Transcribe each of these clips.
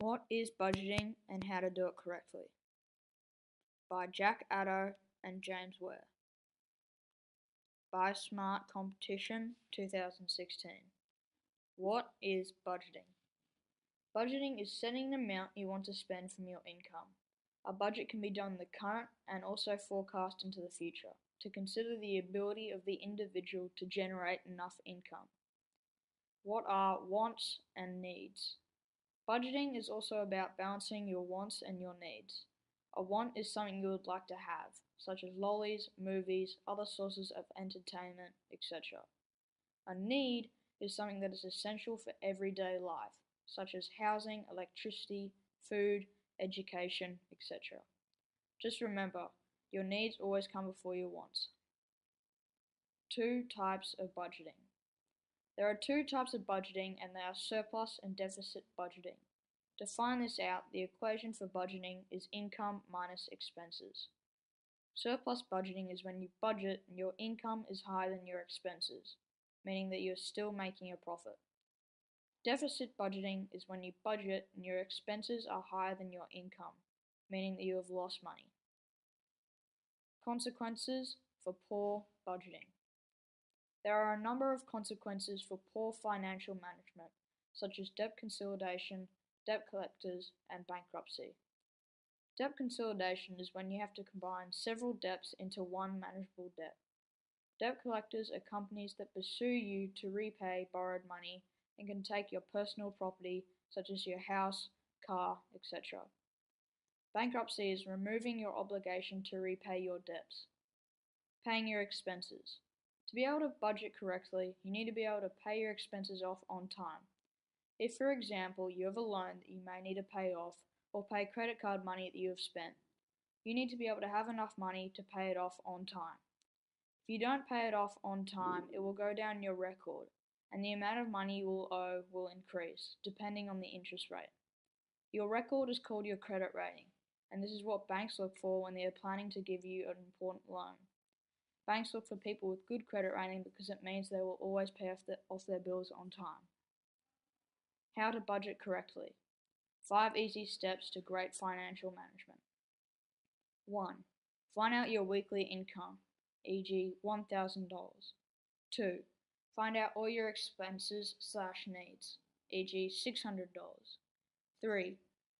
What is budgeting and how to do it correctly? By Jack Addo and James Ware. Buy Smart Competition 2016. What is budgeting? Budgeting is setting the amount you want to spend from your income. A budget can be done in the current and also forecast into the future to consider the ability of the individual to generate enough income. What are wants and needs? Budgeting is also about balancing your wants and your needs. A want is something you would like to have, such as lollies, movies, other sources of entertainment, etc. A need is something that is essential for everyday life, such as housing, electricity, food, education, etc. Just remember, your needs always come before your wants. Two types of budgeting. There are two types of budgeting, and they are surplus and deficit budgeting. To find this out, the equation for budgeting is income minus expenses. Surplus budgeting is when you budget and your income is higher than your expenses, meaning that you're still making a profit. Deficit budgeting is when you budget and your expenses are higher than your income, meaning that you have lost money. Consequences for poor budgeting. There are a number of consequences for poor financial management, such as debt consolidation, debt collectors, and bankruptcy. Debt consolidation is when you have to combine several debts into one manageable debt. Debt collectors are companies that pursue you to repay borrowed money and can take your personal property, such as your house, car, etc. Bankruptcy is removing your obligation to repay your debts. Paying your expenses. To be able to budget correctly, you need to be able to pay your expenses off on time. If, for example, you have a loan that you may need to pay off or pay credit card money that you have spent, you need to be able to have enough money to pay it off on time. If you don't pay it off on time, it will go down your record, and the amount of money you will owe will increase, depending on the interest rate. Your record is called your credit rating, and this is what banks look for when they are planning to give you an important loan. Banks look for people with good credit rating because it means they will always pay off their bills on time. How to budget correctly. 5 easy steps to great financial management. 1. Find out your weekly income, e.g. $1,000. 2. Find out all your expenses/needs, e.g. $600. 3.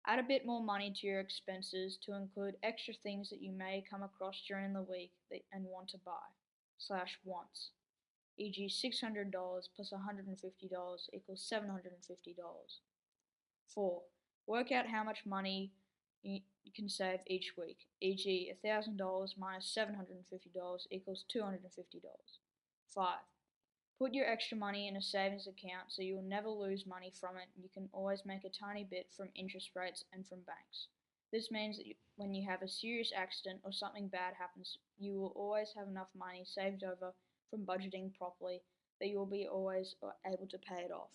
Add a bit more money to your expenses to include extra things that you may come across during the week and want to buy/wants, e.g. $600 plus $150 equals $750. 4. Work out how much money you can save each week, e.g. $1,000 minus $750 equals $250. 5. Put your extra money in a savings account so you will never lose money from it, and you can always make a tiny bit from interest rates and from banks. This means that when you have a serious accident or something bad happens, you will always have enough money saved over from budgeting properly that you will be always able to pay it off.